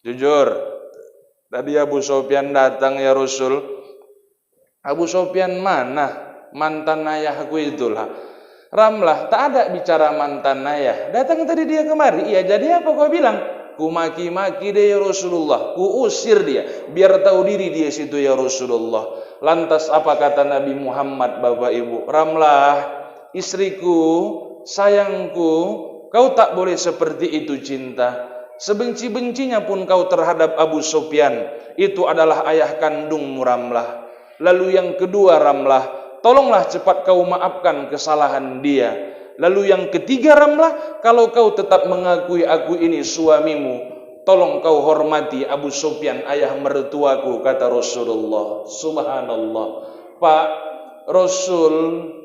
Jujur, tadi Abu Sufyan datang, ya Rasul. Abu Sufyan mana? Mantan ayahku itulah. Ramlah, tak ada bicara mantan ayah. Datang tadi dia kemari. Iya, jadi apa kau bilang? Ku maki-maki dia, ya Rasulullah. Ku usir dia, biar tahu diri dia situ, ya Rasulullah. Lantas apa kata Nabi Muhammad, Bapak Ibu? Ramlah, istriku, sayangku, kau tak boleh seperti itu cinta. Sebenci-bencinya pun kau terhadap Abu Sufyan, itu adalah ayah kandungmu, Ramlah. Lalu yang kedua, Ramlah, tolonglah cepat kau maafkan kesalahan dia. Lalu yang ketiga, Ramlah, kalau kau tetap mengakui aku ini suamimu, tolong kau hormati Abu Sufyan, ayah mertuaku, kata Rasulullah. Subhanallah. Pak, Rasul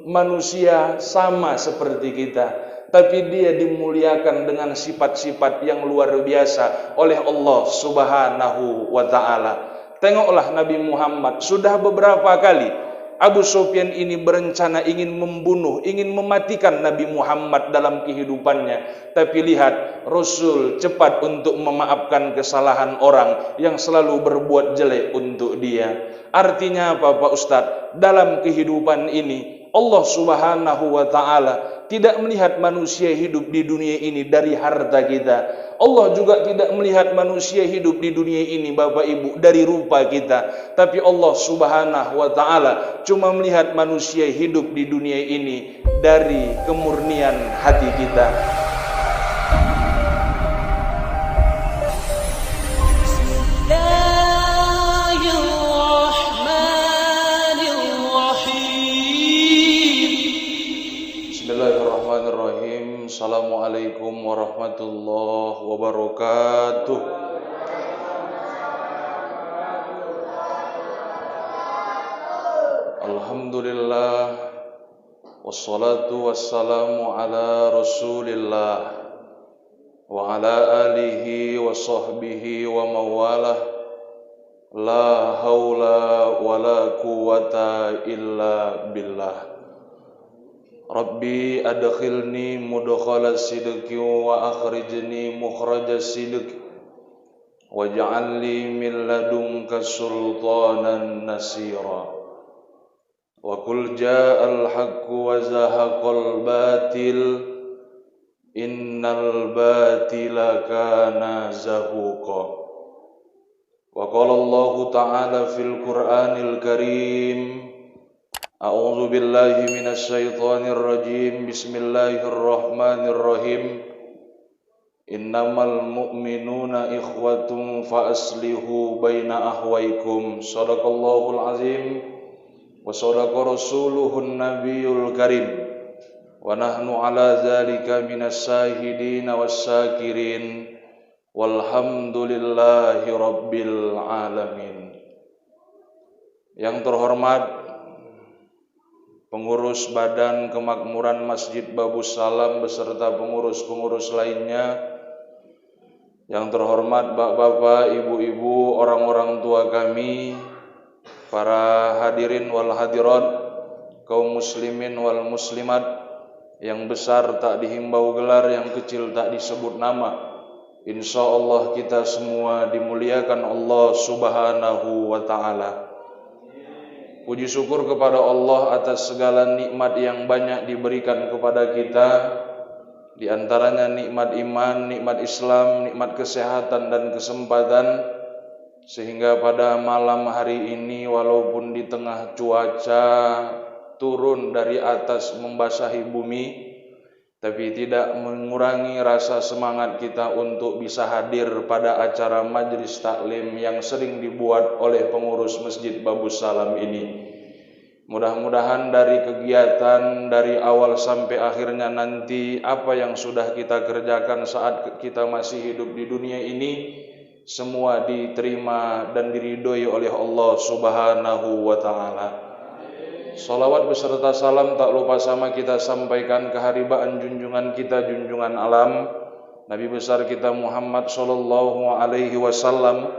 manusia sama seperti kita, tapi dia dimuliakan dengan sifat-sifat yang luar biasa oleh Allah Subhanahu wa ta'ala. Tengoklah Nabi Muhammad, sudah beberapa kali Abu Sufyan ini berencana ingin membunuh, ingin mematikan Nabi Muhammad dalam kehidupannya. Tapi lihat, Rasul cepat untuk memaafkan kesalahan orang yang selalu berbuat jelek untuk dia. Artinya apa, Pak Ustadz? Dalam kehidupan ini, Allah Subhanahu wa ta'ala tidak melihat manusia hidup di dunia ini dari harta kita. Allah juga tidak melihat manusia hidup di dunia ini, Bapak Ibu, dari rupa kita. Tapi Allah Subhanahu wa ta'ala cuma melihat manusia hidup di dunia ini dari kemurnian hati kita. Bismillahirrahmanirrahim. Assalamualaikum warahmatullahi wabarakatuh. Alhamdulillah, wassalatu wassalamu ala Rasulillah wa ala alihi wa sahbihi wa mawalah. La haula wa la quwata illa billah. Rabbi adkhilni mudkhala sidqi wa akhrijni mukhraja sidqi waj'al li min ladunka sultanan nasira. Wa qul ja'al haqqu wa zahaqal batil innal batila kana zahuqa. Wa qala Allah ta'ala fil Qur'anil Karim, a'udzu billahi minasy syaithanir rajim. Bismillahirrahmanirrahim. Innamal mu'minuna ikhwatun fa aslihu baina ahwaikum. Shadaqallahul azim wa shadaqa rasuluhun nabiyul karim. Wa nahnu ala dzalika minas syahidin was syakirin. Walhamdulillahi rabbil alamin. Yang terhormat pengurus Badan Kemakmuran Masjid Babus Salam beserta pengurus-pengurus lainnya, yang terhormat bapak-bapak, ibu-ibu, orang-orang tua kami, para hadirin wal hadirat, kaum muslimin wal muslimat, yang besar tak dihimbau gelar, yang kecil tak disebut nama. Insya Allah kita semua dimuliakan Allah Subhanahu wa ta'ala. Puji syukur kepada Allah atas segala nikmat yang banyak diberikan kepada kita. Di antaranya nikmat iman, nikmat Islam, nikmat kesehatan dan kesempatan. Sehingga pada malam hari ini, walaupun di tengah cuaca turun dari atas membasahi bumi, tapi tidak mengurangi rasa semangat kita untuk bisa hadir pada acara majlis taklim yang sering dibuat oleh pengurus Masjid Babus Salam ini. Mudah-mudahan dari kegiatan dari awal sampai akhirnya nanti, apa yang sudah kita kerjakan saat kita masih hidup di dunia ini, semua diterima dan diridhoi oleh Allah Subhanahu wa ta'ala. Salawat beserta salam tak lupa sama kita sampaikan keharibaan junjungan kita, junjungan alam, Nabi besar kita Muhammad sallallahu alaihi wasallam.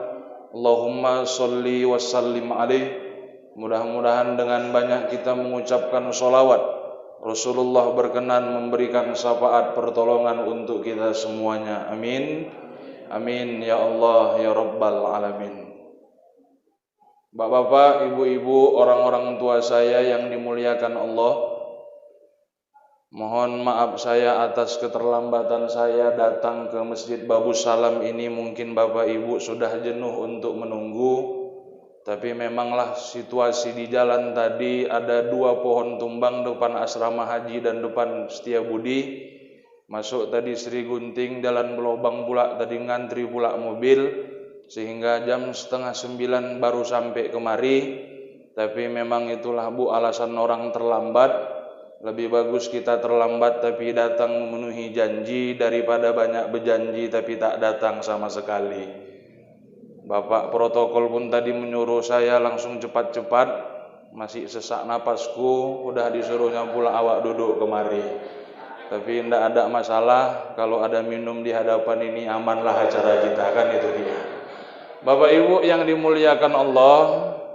Allahumma sholli wa sallim alaihi. Mudah-mudahan dengan banyak kita mengucapkan salawat, Rasulullah berkenan memberikan syafaat pertolongan untuk kita semuanya. Amin. Amin ya Allah ya Rabbal Alamin. Bapak-bapak, ibu-ibu, orang-orang tua saya yang dimuliakan Allah, mohon maaf saya atas keterlambatan saya datang ke Masjid Babus Salam ini. Mungkin Bapak Ibu sudah jenuh untuk menunggu, tapi memanglah situasi di jalan tadi ada 2 pohon tumbang depan asrama haji dan depan Setiabudi. Masuk tadi Sri Gunting, jalan Belobang pula tadi ngantri pula mobil, sehingga jam 8:30 baru sampai kemari. Tapi memang itulah Bu alasan orang terlambat. Lebih bagus kita terlambat tapi datang memenuhi janji daripada banyak berjanji tapi tak datang sama sekali. Bapak protokol pun tadi menyuruh saya langsung cepat-cepat, masih sesak napasku, udah disuruhnya pula awak duduk kemari. Tapi tidak ada masalah, kalau ada minum di hadapan ini amanlah acara kita, kan itu dia. Bapak Ibu yang dimuliakan Allah,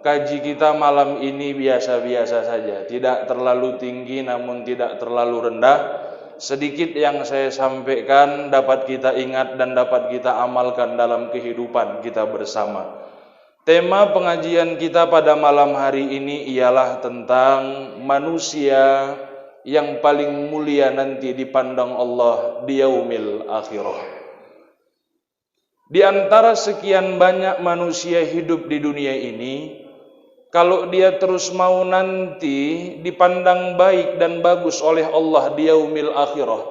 kaji kita malam ini biasa-biasa saja, tidak terlalu tinggi namun tidak terlalu rendah. Sedikit yang saya sampaikan dapat kita ingat dan dapat kita amalkan dalam kehidupan kita bersama. Tema pengajian kita pada malam hari ini ialah tentang manusia yang paling mulia nanti dipandang Allah di yaumil akhirah. Di antara sekian banyak manusia hidup di dunia ini, kalau dia terus mau nanti dipandang baik dan bagus oleh Allah di yaumil akhirah,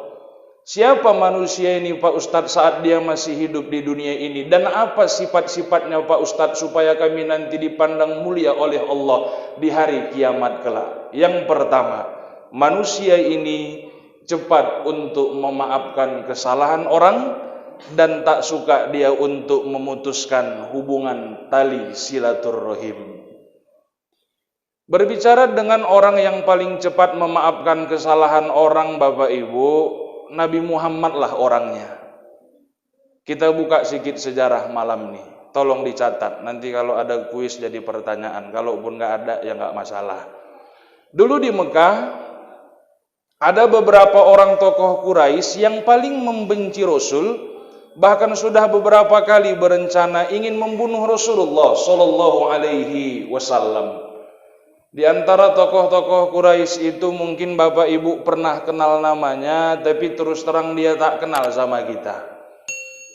siapa manusia ini Pak Ustadz saat dia masih hidup di dunia ini, dan apa sifat-sifatnya Pak Ustadz supaya kami nanti dipandang mulia oleh Allah di hari kiamat kelak? Yang pertama, manusia ini cepat untuk memaafkan kesalahan orang dan tak suka dia untuk memutuskan hubungan tali silaturrahim. Berbicara dengan orang yang paling cepat memaafkan kesalahan orang, Bapak Ibu, Nabi Muhammad lah orangnya. Kita buka sedikit sejarah malam nih, tolong dicatat, nanti kalau ada kuis jadi pertanyaan, kalaupun nggak ada ya nggak masalah. Dulu di Mekah ada beberapa orang tokoh Quraisy yang paling membenci Rasul, bahkan sudah beberapa kali berencana ingin membunuh Rasulullah Shallallahu Alaihi Wasallam. Di antara tokoh-tokoh Quraisy itu mungkin Bapak Ibu pernah kenal namanya, tapi terus terang dia tak kenal sama kita.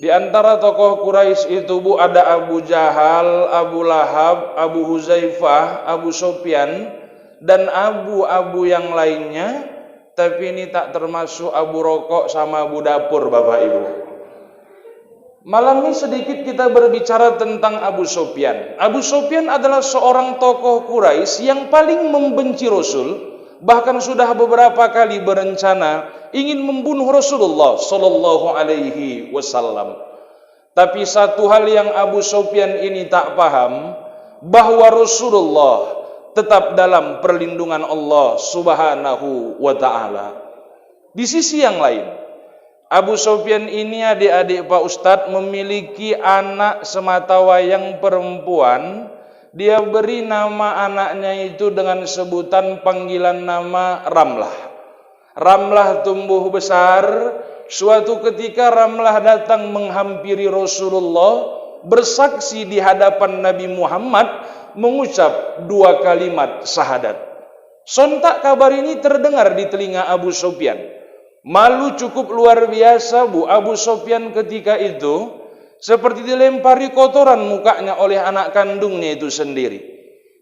Di antara tokoh Quraisy itu Bu ada Abu Jahal, Abu Lahab, Abu Huzaifah, Abu Sufyan dan abu-abu yang lainnya. Tapi ini tak termasuk Abu Rokok sama Abu Dapur, Bapak Ibu. Malam ini sedikit kita berbicara tentang Abu Sufyan. Abu Sufyan adalah seorang tokoh Quraisy yang paling membenci Rasul, bahkan sudah beberapa kali berencana ingin membunuh Rasulullah Shallallahu Alaihi Wasallam. Tapi satu hal yang Abu Sufyan ini tak paham, bahwa Rasulullah tetap dalam perlindungan Allah Subhanahu wa ta'ala. Di sisi yang lain, Abu Sufyan ini adik-adik Pak Ustadz memiliki anak sematawayang perempuan. Dia beri nama anaknya itu dengan sebutan panggilan nama Ramlah. Ramlah tumbuh besar. Suatu ketika Ramlah datang menghampiri Rasulullah, bersaksi di hadapan Nabi Muhammad, mengucap 2 kalimat syahadat. Sontak kabar ini terdengar di telinga Abu Sufyan. Malu cukup luar biasa Bu Abu Sufyan ketika itu, seperti dilempari kotoran mukanya oleh anak kandungnya itu sendiri.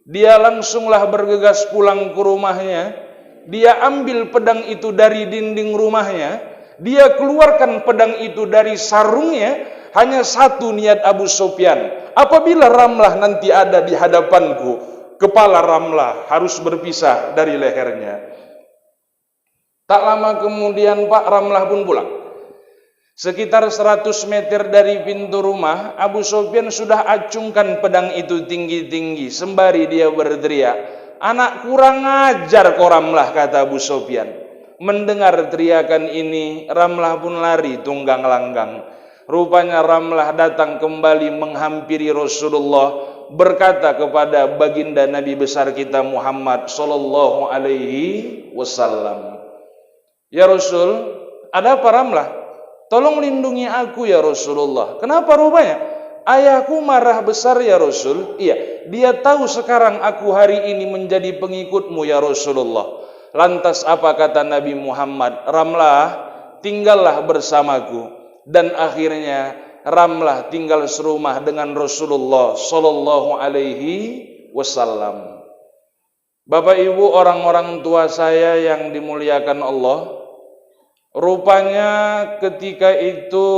Dia langsunglah bergegas pulang ke rumahnya. Dia ambil pedang itu dari dinding rumahnya. Dia keluarkan pedang itu dari sarungnya. Hanya satu niat Abu Sufyan, apabila Ramlah nanti ada di hadapanku, kepala Ramlah harus berpisah dari lehernya. Tak lama kemudian Pak Ramlah pun pulang. Sekitar 100 meter dari pintu rumah, Abu Sufyan sudah acungkan pedang itu tinggi-tinggi, sembari dia berteriak, "Anak kurang ajar kau Ramlah," kata Abu Sufyan. Mendengar teriakan ini, Ramlah pun lari tunggang langgang. Rupanya Ramlah datang kembali menghampiri Rasulullah, berkata kepada baginda Nabi besar kita Muhammad Sallallahu Alaihi Wasallam, "Ya Rasul, ada apa Ramlah?" tolong lindungi aku ya Rasulullah. Kenapa rupanya? Ayahku marah besar ya Rasul. Iya, dia tahu sekarang aku hari ini menjadi pengikutmu ya Rasulullah. Lantas apa kata Nabi Muhammad? Ramlah, tinggallah bersamaku. Dan akhirnya Ramlah tinggal serumah dengan Rasulullah sallallahu alaihi wasallam. Bapak Ibu, orang-orang tua saya yang dimuliakan Allah, rupanya ketika itu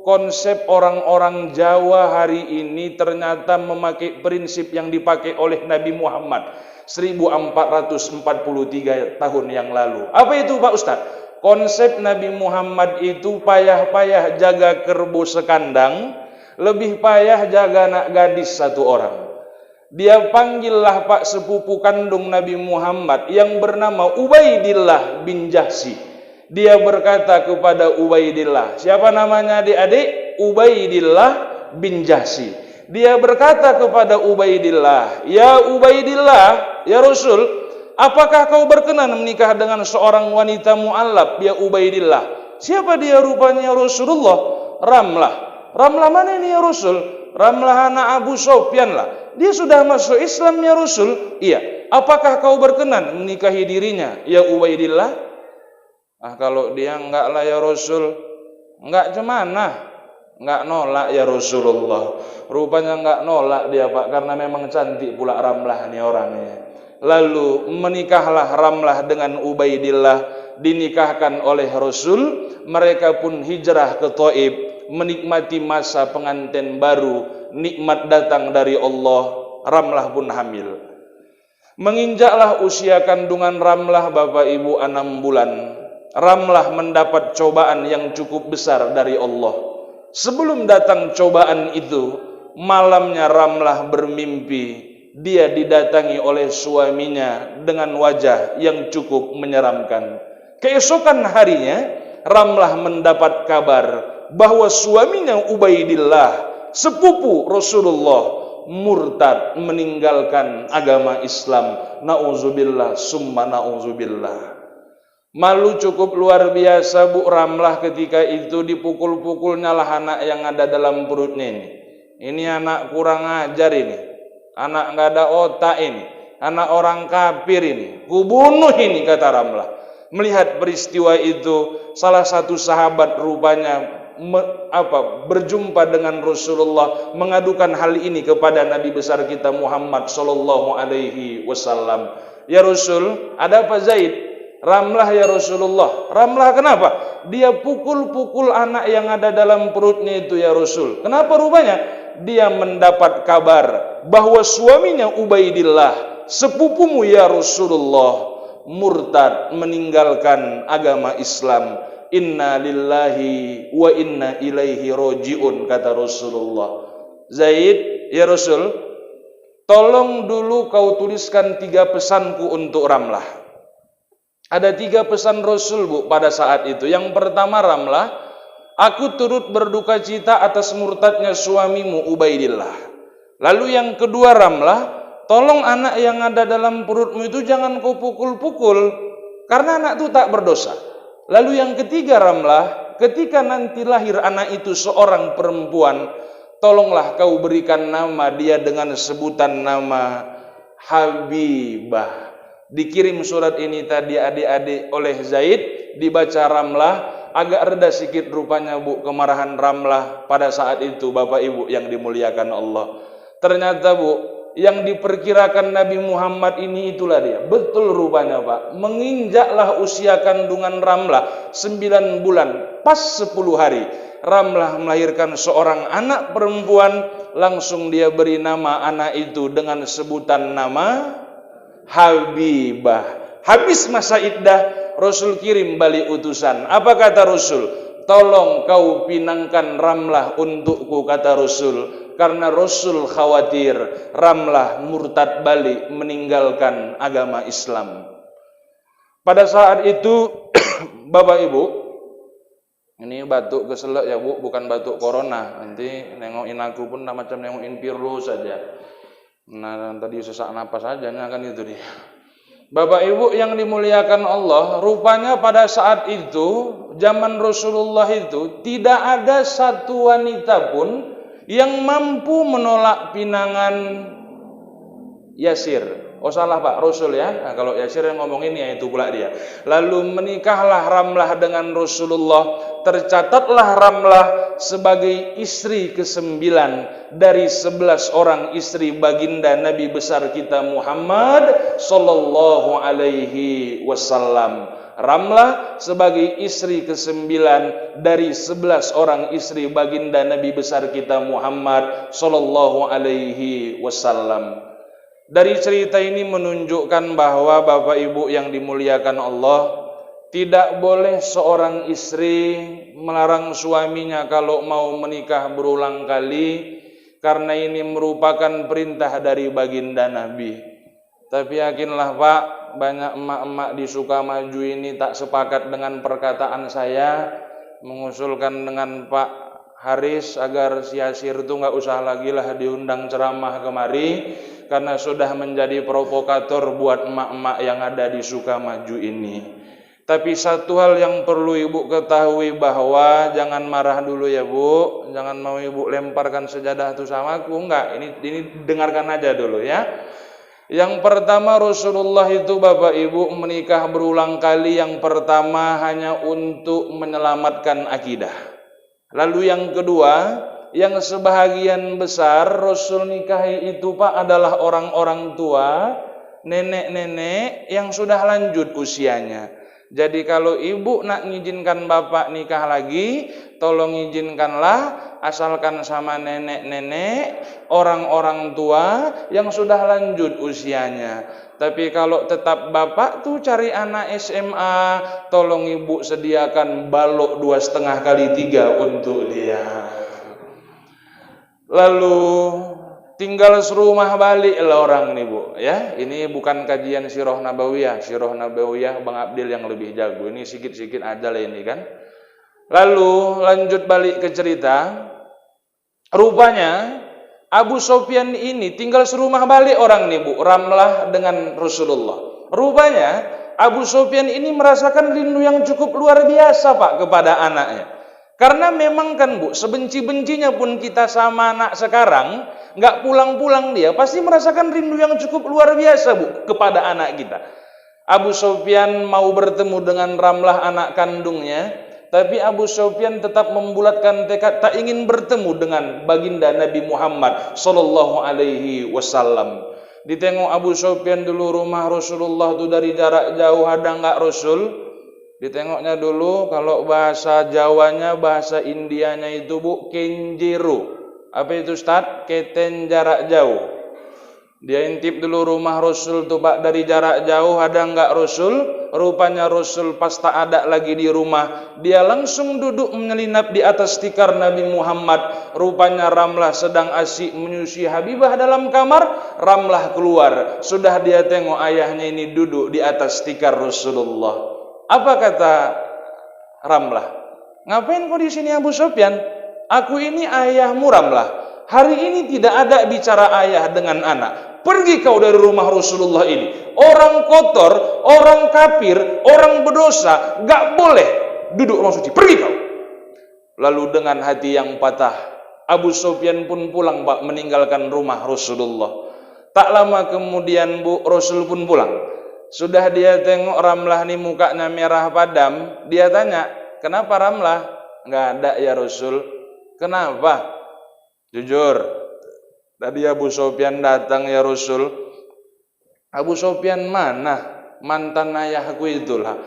konsep orang-orang Jawa hari ini ternyata memakai prinsip yang dipakai oleh Nabi Muhammad 1443 tahun yang lalu. Apa itu Pak Ustadz? Konsep Nabi Muhammad itu payah-payah jaga kerbau sekandang, lebih payah jaga anak gadis satu orang. Dia panggillah Pak sepupu kandung Nabi Muhammad yang bernama Ubaidillah bin Jahsy. Dia berkata kepada Ubaidillah, siapa namanya adik-adik? Ubaidillah bin Jahsy. Dia berkata kepada Ubaidillah, ya Ubaidillah, ya Rasul, apakah kau berkenan menikah dengan seorang wanita mu'allab, ya Ubaidillah? Siapa dia rupanya Rasulullah? Ramlah. Ramlah mana ini ya Rasul? Ramlah anak Abu Sufyan lah. Dia sudah masuk Islam ya Rasul. Iya. Apakah kau berkenan menikahi dirinya, ya Ubaidillah? Kalau dia enggak lah ya Rasul. Enggak cemana? Enggak nolak ya Rasulullah. Rupanya enggak nolak dia Pak, karena memang cantik pula Ramlah nih orangnya. Lalu menikahlah Ramlah dengan Ubaidillah, dinikahkan oleh Rasul. Mereka pun hijrah ke Thaif, menikmati masa pengantin baru. Nikmat datang dari Allah. Ramlah pun hamil. Menginjaklah usia kandungan Ramlah Bapak Ibu 6 bulan. Ramlah mendapat cobaan yang cukup besar dari Allah. Sebelum datang cobaan itu, malamnya Ramlah bermimpi dia didatangi oleh suaminya dengan wajah yang cukup menyeramkan. Keesokan harinya, Ramlah mendapat kabar bahwa suaminya Ubaidillah, sepupu Rasulullah, murtad, meninggalkan agama Islam. Na'udzubillah summa na'udzubillah. Malu cukup luar biasa Bu Ramlah ketika itu, dipukul-pukulnya lah anak yang ada dalam perutnya ini. Ini anak kurang ajar ini. Anak nggak ada otak ini, anak orang kafir ini, kubunuh ini, kata Ramlah. Melihat peristiwa itu, salah satu sahabat rupanya berjumpa dengan Rasulullah, mengadukan hal ini kepada Nabi besar kita Muhammad sallallahu alaihi wasallam. Ya Rasul, ada apa Zaid? Ramlah ya Rasulullah. Ramlah kenapa? Dia pukul-pukul anak yang ada dalam perutnya itu ya Rasul. Kenapa rupanya? Dia mendapat kabar bahwa suaminya Ubaidillah, sepupumu ya Rasulullah, murtad, meninggalkan agama Islam. Inna lillahi wa inna ilaihi roji'un, kata Rasulullah. Zaid, ya Rasul, tolong dulu kau tuliskan 3 pesanku untuk Ramlah. Ada 3 pesan Rasul Bu pada saat itu. Yang pertama, Ramlah, aku turut berduka cita atas murtadnya suamimu Ubaidillah. Lalu yang kedua, Ramlah, tolong anak yang ada dalam perutmu itu jangan kau pukul-pukul, karena anak itu tak berdosa. Lalu yang ketiga, Ramlah, ketika nanti lahir anak itu seorang perempuan, tolonglah kau berikan nama dia dengan sebutan nama Habibah. Dikirim surat ini tadi adik-adik oleh Zaid, dibaca Ramlah. Agak reda sedikit rupanya Bu kemarahan Ramlah pada saat itu, Bapak Ibu yang dimuliakan Allah. Ternyata Bu, yang diperkirakan Nabi Muhammad ini itulah dia. Betul rupanya Pak. Menginjaklah usia kandungan Ramlah 9 bulan, pas 10 hari. Ramlah melahirkan seorang anak perempuan, langsung dia beri nama anak itu dengan sebutan nama Habibah. Habis masa iddah, Rasul kirim balik utusan. Apa kata Rasul? Tolong kau pinangkan Ramlah untukku, kata Rasul. Karena Rasul khawatir Ramlah murtad balik, meninggalkan agama Islam. Pada saat itu Bapak Ibu, ini batuk keselak ya Bu, bukan batuk corona. Nanti nengokin aku pun macam nengokin virus saja. Nah tadi sesak napas aja kan itu dia. Bapak Ibu yang dimuliakan Allah, rupanya pada saat itu, zaman Rasulullah itu, tidak ada satu wanita pun yang mampu menolak pinangan Yasir. Oh salah Pak, Rasul ya. Nah, kalau Yasir yang ngomongin ya itu pula dia. Lalu menikahlah Ramlah dengan Rasulullah. Tercatatlah Ramlah sebagai istri ke-9 dari 11 orang istri baginda Nabi besar kita Muhammad sallallahu alaihi wasallam. Ramlah sebagai istri ke-9 dari 11 orang istri baginda Nabi besar kita Muhammad sallallahu alaihi wasallam. Dari cerita ini menunjukkan bahwa Bapak Ibu yang dimuliakan Allah, tidak boleh seorang istri melarang suaminya kalau mau menikah berulang kali, karena ini merupakan perintah dari baginda Nabi. Tapi yakinlah Pak, banyak emak-emak di Sukamaju ini tak sepakat dengan perkataan saya, mengusulkan dengan Pak Haris agar si Yasir itu nggak usah lagi lah diundang ceramah kemari, karena sudah menjadi provokator buat emak-emak yang ada di Sukamaju ini. Tapi satu hal yang perlu Ibu ketahui, bahwa jangan marah dulu ya Bu, jangan mau Ibu lemparkan sejadah itu sama aku, enggak, ini dengarkan aja dulu ya. Yang pertama, Rasulullah itu Bapak Ibu menikah berulang kali. Yang pertama hanya untuk menyelamatkan akidah. Lalu yang kedua, yang sebahagian besar Rasul nikahi itu Pak adalah orang-orang tua, nenek-nenek yang sudah lanjut usianya. Jadi kalau ibu nak ngizinkan bapak nikah lagi, tolong izinkanlah asalkan sama nenek-nenek, orang-orang tua yang sudah lanjut usianya. Tapi kalau tetap bapak tuh cari anak SMA, tolong ibu sediakan balok 2,5 kali 3 untuk dia. Lalu tinggal serumah balik lah orang nih Bu ya. Ini bukan kajian Sirah Nabawiyah. Sirah Nabawiyah Bang Abdil yang lebih jago. Ini sikit-sikit aja lah ini kan. Lalu lanjut balik ke cerita. Rupanya Abu Sufyan ini tinggal serumah balik orang nih Bu, Ramlah dengan Rasulullah. Rupanya Abu Sufyan ini merasakan rindu yang cukup luar biasa Pak kepada anaknya. Karena memang kan Bu, sebenci-bencinya pun kita sama anak sekarang, nggak pulang-pulang dia, pasti merasakan rindu yang cukup luar biasa Bu kepada anak kita. Abu Sufyan mau bertemu dengan Ramlah anak kandungnya, tapi Abu Sufyan tetap membulatkan tekad tak ingin bertemu dengan baginda Nabi Muhammad sallallahu alaihi wasallam. Ditengok Abu Sufyan dulu rumah Rasulullah tuh dari jarak jauh, ada nggak Rasul? Ditengoknya dulu, kalau bahasa Jawanya, bahasa Indianya itu Bu, kenjero. Apa itu Ustaz? Keten jarak jauh. Dia intip dulu rumah Rasul tuh Pak dari jarak jauh, ada enggak Rasul? Rupanya Rasul pas tak ada lagi di rumah, dia langsung duduk menyelinap di atas tikar Nabi Muhammad. Rupanya Ramlah sedang asyik menyusui Habibah dalam kamar. Ramlah keluar, sudah dia tengok ayahnya ini duduk di atas tikar Rasulullah. Apa kata Ramlah? Ngapain kau di sini Abu Sufyan? Aku ini ayahmu Ramlah. Hari ini tidak ada bicara ayah dengan anak. Pergi kau dari rumah Rasulullah ini. Orang kotor, orang kafir, orang berdosa, gak boleh duduk rumah suci. Pergi kau. Lalu dengan hati yang patah, Abu Sufyan pun pulang Pak, meninggalkan rumah Rasulullah. Tak lama kemudian Bu, Rasul pun pulang. Sudah dia tengok Ramlah nih mukanya merah padam, dia tanya, kenapa Ramlah? Nggak ada ya Rasul. Kenapa? Jujur, tadi Abu Sufyan datang ya Rasul. Abu Sufyan mana? Mantan ayahku itulah.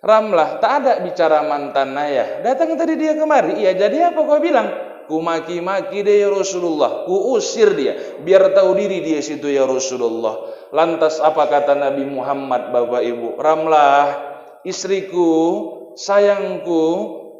Ramlah, tak ada bicara mantan ayah. Datang tadi dia kemari, iya jadi apa kau bilang? Ku maki-maki dia ya Rasulullah, ku usir dia, biar tahu diri dia situ ya Rasulullah. Lantas apa kata Nabi Muhammad Bapak Ibu? Ramlah, istriku, sayangku,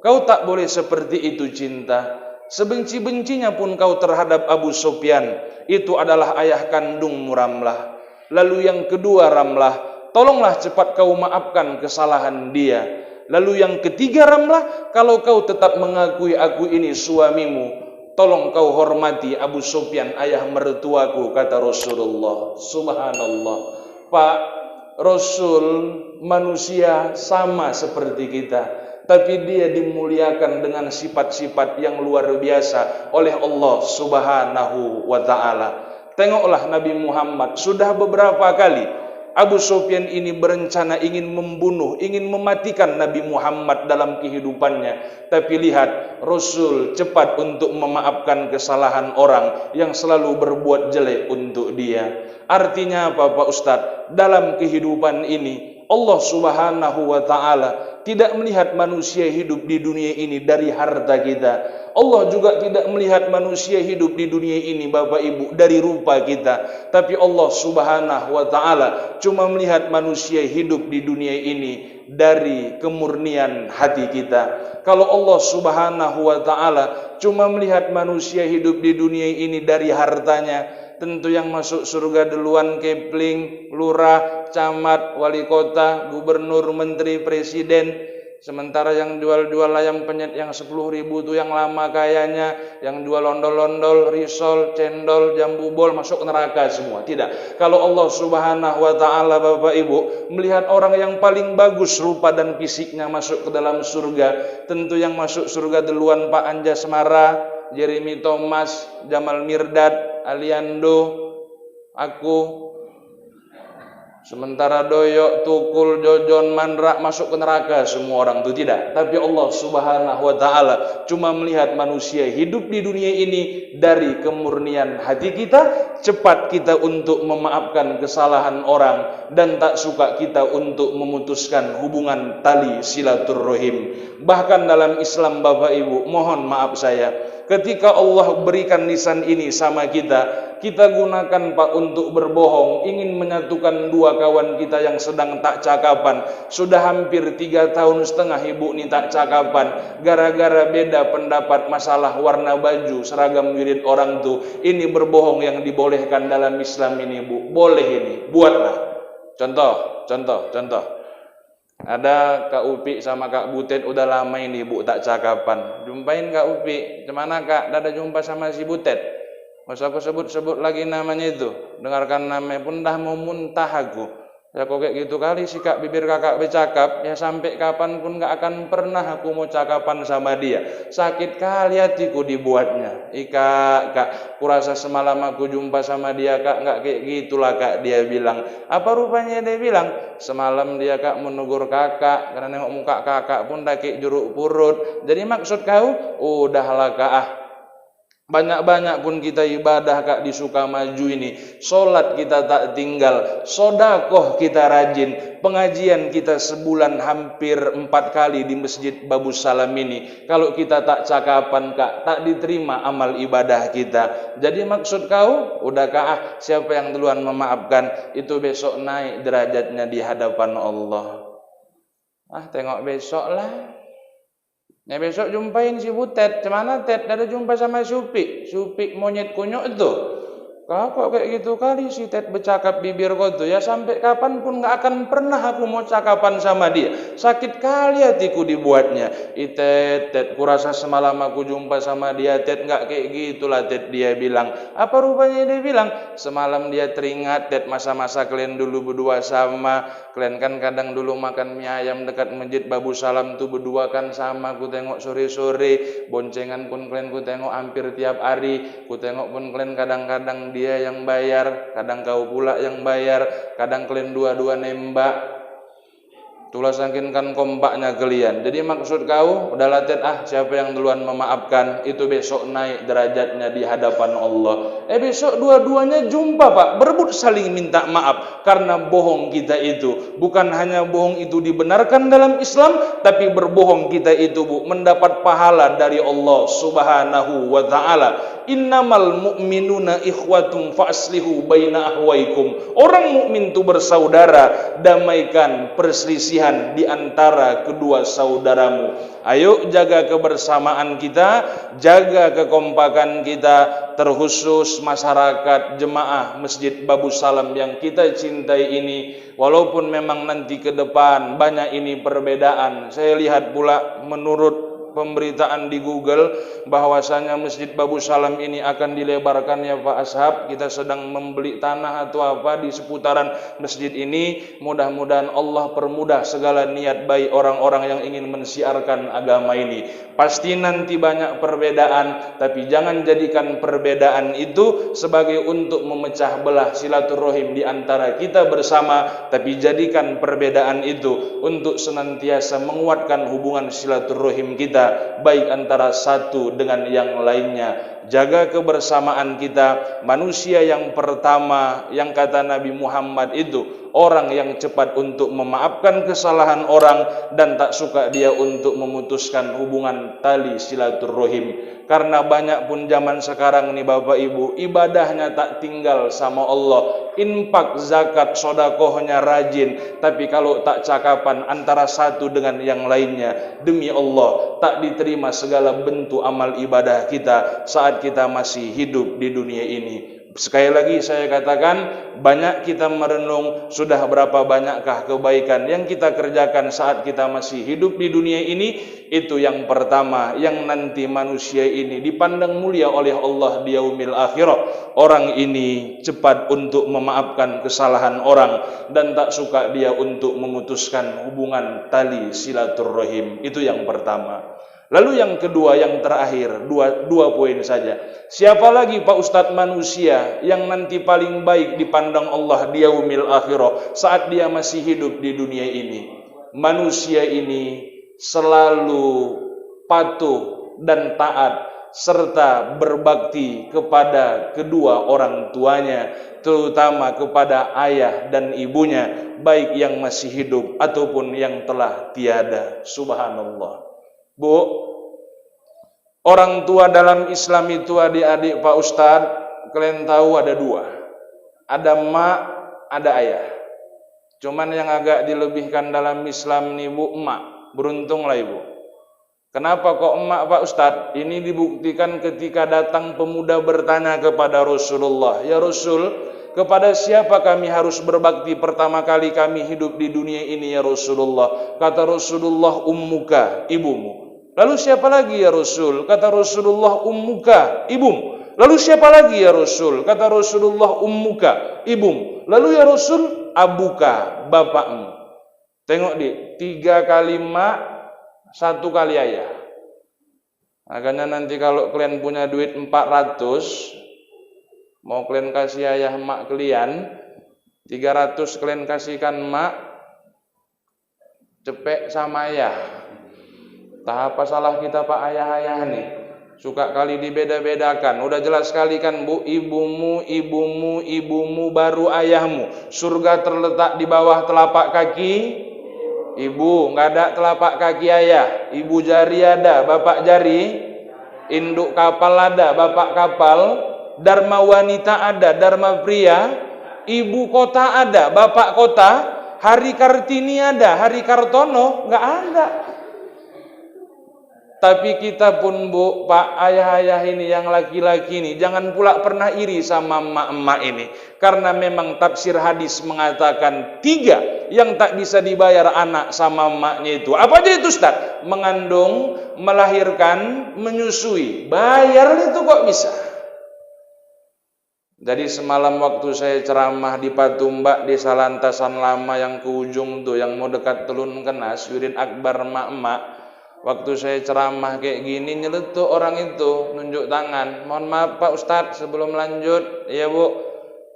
kau tak boleh seperti itu cinta. Sebenci-bencinya pun kau terhadap Abu Sufyan, itu adalah ayah kandungmu Ramlah. Lalu yang kedua Ramlah, tolonglah cepat kau maafkan kesalahan dia. Lalu yang ketiga Ramlah, kalau kau tetap mengakui aku ini suamimu, tolong kau hormati Abu Sufyan ayah mertuaku, kata Rasulullah. Subhanallah. Pak, Rasul manusia sama seperti kita, tapi dia dimuliakan dengan sifat-sifat yang luar biasa oleh Allah Subhanahu wa ta'ala. Tengoklah Nabi Muhammad, sudah beberapa kali Abu Sufyan ini berencana ingin membunuh, ingin mematikan Nabi Muhammad dalam kehidupannya. Tapi lihat, Rasul cepat untuk memaafkan kesalahan orang yang selalu berbuat jelek untuk dia. Artinya apa Pak Ustadz? Dalam kehidupan ini Allah Subhanahu wa ta'ala tidak melihat manusia hidup di dunia ini dari harta kita. Allah juga tidak melihat manusia hidup di dunia ini Bapak Ibu dari rupa kita. Tapi Allah Subhanahu wa ta'ala cuma melihat manusia hidup di dunia ini dari kemurnian hati kita. Kalau Allah Subhanahu wa ta'ala cuma melihat manusia hidup di dunia ini dari hartanya, tentu yang masuk surga duluan kepling, lurah, camat, wali kota, gubernur, menteri, presiden. Sementara yang jual-jual ayam penyet yang 10.000 itu yang lama kayanya, yang jual ondol-ondol, risol, cendol, jambu bol masuk neraka semua. Tidak. Kalau Allah Subhanahu wa ta'ala Bapak Ibu melihat orang yang paling bagus rupa dan fisiknya masuk ke dalam surga, tentu yang masuk surga duluan Pak Anjas Mara, Jeremy Thomas, Jamal Mirdad, Aliando, aku. Sementara Doyok, Tukul, Jojon, Mandra masuk ke neraka semua orang itu tidak. Tapi Allah Subhanahu wa ta'ala cuma melihat manusia hidup di dunia ini dari kemurnian hati kita, cepat kita untuk memaafkan kesalahan orang, dan tak suka kita untuk memutuskan hubungan tali silaturrahim. Bahkan dalam Islam Bapak Ibu, mohon maaf saya, ketika Allah berikan lisan ini sama kita, kita gunakan Pak untuk berbohong, ingin menyatukan dua kawan kita yang sedang tak cakapan. Sudah hampir 3,5 tahun ibu ni tak cakapan, gara-gara beda pendapat masalah warna baju, seragam wirid orang tu. Ini berbohong yang dibolehkan dalam Islam ini Bu. Boleh ini, buatlah. Contoh. Ada Kak Upi sama Kak Butet udah lama ini Bu tak cakapan. Jumpain Kak Upi, gimana Kak? Dah ada jumpa sama si Butet? Masa aku sebut-sebut lagi namanya itu. Dengarkan namanya pun dah mau muntah aku. Ya kok kayak gitu kali sih Kak, bibir kakak bercakap. Ya sampai kapan pun gak akan pernah aku mau cakapan sama dia. Sakit kali hatiku dibuatnya. Kak, kurasa semalam aku jumpa sama dia Kak, gak kayak gitulah Kak, dia bilang. Apa rupanya dia bilang? Semalam dia Kak menegur kakak, karena nengok muka kakak pun dah kayak jeruk purut. Jadi maksud kau, udahlah Kak banyak-banyak pun kita ibadah Kak di Sukamaju ini, solat kita tak tinggal, sodakoh kita rajin, pengajian kita sebulan hampir 4 kali di Masjid Babu Salam ini. Kalau kita tak cakapan Kak, tak diterima amal ibadah kita. Jadi maksud kau, udah Kak siapa yang duluan memaafkan, itu besok naik derajatnya di hadapan Allah. Tengok besok lah. Ya besok jumpain si Butet. Cemana Tet? Ada jumpa sama Supi monyet kunyuk itu. Kau kok kayak gitu kali si Tet bercakap bibir kau tuh. Ya sampai kapan pun gak akan pernah aku mau cakapan sama dia. Sakit kali hatiku dibuatnya. Tet, kurasa semalam aku jumpa sama dia Tet, gak kayak gitulah Tet, dia bilang. Apa rupanya dia bilang? Semalam dia teringat Tet masa-masa kalian dulu berdua sama. Kalian kan kadang dulu makan mie ayam dekat Masjid Babu Salam tuh berdua kan sama. Ku tengok sore-sore, boncengan pun kalian ku tengok hampir tiap hari. Ku tengok pun kalian kadang-kadang dia yang bayar, kadang kau pula yang bayar, kadang kalian dua-dua nembak. Itulah saking kan kompaknya kalian. Jadi maksud kau, udahlah Tet siapa yang duluan memaafkan, itu besok naik derajatnya di hadapan Allah. Besok dua-duanya jumpa Pak, berebut saling minta maaf. Karena bohong kita itu, bukan hanya bohong itu dibenarkan dalam Islam, tapi berbohong kita itu Bu, mendapat pahala dari Allah Subhanahu wa ta'ala. Innamal mu'minuna ikhwatum fa'aslihu baina ahwaikum. Orang mukmin itu bersaudara, damaikan perselisihan di antara kedua saudaramu. Ayo jaga kebersamaan kita, jaga kekompakan kita, terkhusus masyarakat jemaah Masjid Babu Salam yang kita cintai ini. Walaupun memang nanti ke depan banyak ini perbedaan. Saya lihat pula menurut pemberitaan di Google bahwasanya Masjid Babu Salam ini akan dilebarkan ya Pak Ashab. Kita sedang membeli tanah atau apa di seputaran masjid ini. Mudah-mudahan Allah permudah segala niat baik orang-orang yang ingin mensiarkan agama ini. Pasti nanti banyak perbedaan, tapi jangan jadikan perbedaan itu sebagai untuk memecah belah silaturahim di antara kita bersama, tapi jadikan perbedaan itu untuk senantiasa menguatkan hubungan silaturahim kita baik antara satu dengan yang lainnya. Jaga kebersamaan kita. Manusia yang pertama yang kata Nabi Muhammad itu orang yang cepat untuk memaafkan kesalahan orang dan tak suka dia untuk memutuskan hubungan tali silaturahim. Karena banyak pun zaman sekarang nih Bapak Ibu, ibadahnya tak tinggal sama Allah, infak, zakat, sodakohnya rajin, tapi kalau tak cakapan antara satu dengan yang lainnya, demi Allah tak diterima segala bentuk amal ibadah kita saat kita masih hidup di dunia ini. Sekali lagi saya katakan, banyak kita merenung sudah berapa banyakkah kebaikan yang kita kerjakan saat kita masih hidup di dunia ini. Itu yang pertama, yang nanti manusia ini dipandang mulia oleh Allah di yaumil akhirah. Orang ini cepat untuk memaafkan kesalahan orang dan tak suka dia untuk memutuskan hubungan tali silaturahim. Itu yang pertama. Lalu yang kedua, yang terakhir, dua poin saja. Siapa lagi Pak Ustadz manusia yang nanti paling baik dipandang Allah di yaumil akhirah saat dia masih hidup di dunia ini? Manusia ini selalu patuh dan taat serta berbakti kepada kedua orang tuanya, terutama kepada ayah dan ibunya, baik yang masih hidup ataupun yang telah tiada. Subhanallah. Bu, orang tua dalam Islam itu adik-adik Pak Ustadz, kalian tahu ada dua. Ada emak, ada ayah. Cuman yang agak dilebihkan dalam Islam nih Bu, emak. Beruntunglah ibu. Kenapa kok emak Pak Ustadz? Ini dibuktikan ketika datang pemuda bertanya kepada Rasulullah, ya Rasul, kepada siapa kami harus berbakti pertama kali kami hidup di dunia ini ya Rasulullah? Kata Rasulullah, ummuka, ibumu. Lalu siapa lagi ya Rasul? Kata Rasulullah, ummuka, ibumu. Lalu siapa lagi ya Rasul? Kata Rasulullah, ummuka, ibumu. Lalu ya Rasul, abuka, bapakmu. Tengok di 3 kali mak, 1 kali ayah. Makanya nanti kalau kalian punya duit 400, mau kalian kasih ayah mak kalian, 300 kalian kasihkan mak, cepek sama ayah. Tak apa salah kita Pak ayah-ayah nih, suka kali dibeda-bedakan. Udah jelas sekali kan Bu, ibumu, ibumu, ibumu baru ayahmu. Surga terletak di bawah telapak kaki ibu, nggak ada telapak kaki ayah. Ibu jari ada, bapak jari. Induk kapal ada, bapak kapal. Dharma wanita ada, dharma pria. Ibu kota ada, bapak kota. Hari Kartini ada, Hari Kartono nggak ada. Tapi kita pun Bu, Pak, ayah-ayah ini yang laki-laki ini jangan pula pernah iri sama emak-emak ini. Karena memang tafsir hadis mengatakan 3 yang tak bisa dibayar anak sama emaknya itu. Apa aja itu Ustaz? Mengandung, melahirkan, menyusui. Bayar itu kok bisa? Jadi semalam waktu saya ceramah di Patumbak, desa Lantasan Lama yang ke ujung tuh, yang mau dekat Telun Kenas, Wirid Akbar emak-emak. Waktu saya ceramah kayak gini, nyeletuk orang itu, nunjuk tangan. Mohon maaf Pak Ustadz, sebelum lanjut, ya Bu,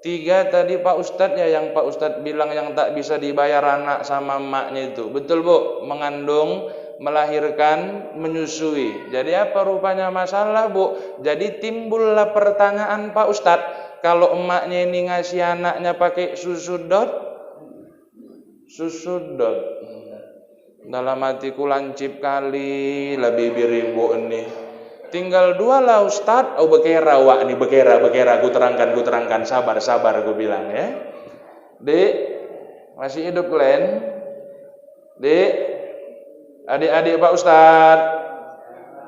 3 tadi Pak Ustadz ya, yang Pak Ustadz bilang yang tak bisa dibayar anak sama emaknya itu. Betul Bu, mengandung, melahirkan, menyusui. Jadi apa rupanya masalah Bu? Jadi timbullah pertanyaan Pak Ustadz, kalau emaknya ini ngasih anaknya pakai susu dot, dalam hatiku lancip kali lah bibir ibu ini. Tinggal 2 lah Ustaz. Oh bekera wak nih, bekera. Aku terangkan. Sabar aku bilang ya. Dek, masih hidup kalian? Dek, adik-adik Pak Ustaz.